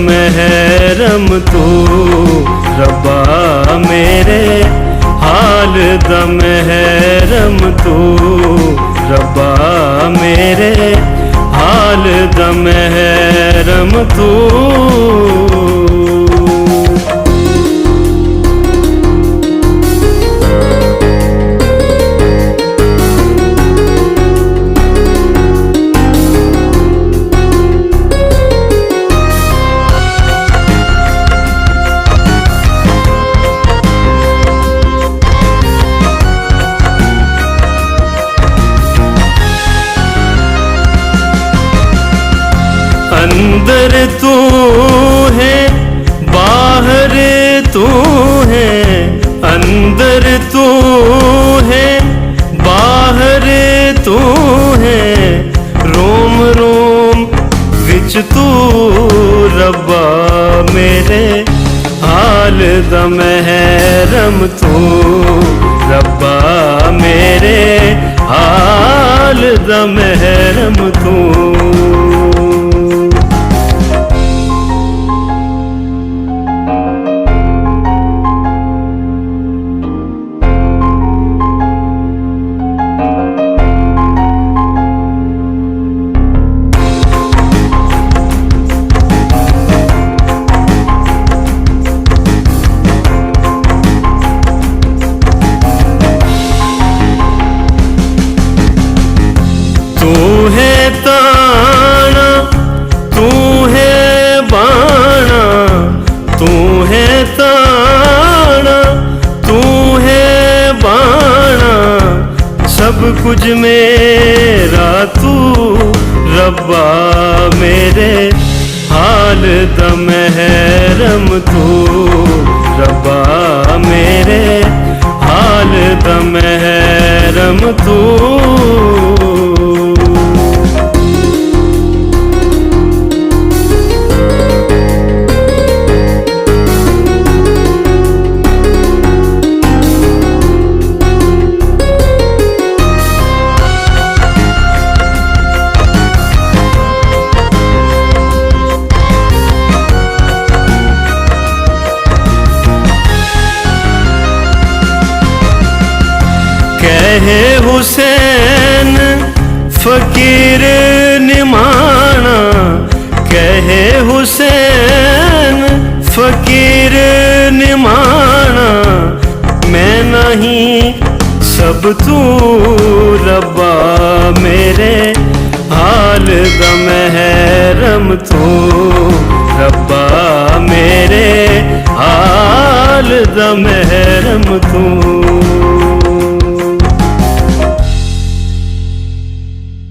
महरम तू रब्बा मेरे हाल दा महरम तू रब्बा मेरे हाल दा महरम तू। अंदर तू है बाहर तू है, अंदर तू है बाहर तू है, रोम रोम विच तू रब्बा मेरे हाल दा महरम तू रब्बा मेरे हाल दा महरम तू। तू है ताना तू है बाणा, तू है ताना तू है बाणा, सब कुछ मेरा तू रब्बा मेरे हाल दा महरम तू रब्बा मेरे हाल दा महरम तू। कहे हुसैन फकीर निमाना, कहे हुसैन फकीर निमाना, मैं नहीं सब तू रब्बा मेरे हाल दा महरम तू रब्बा मेरे हाल दा महरम तू।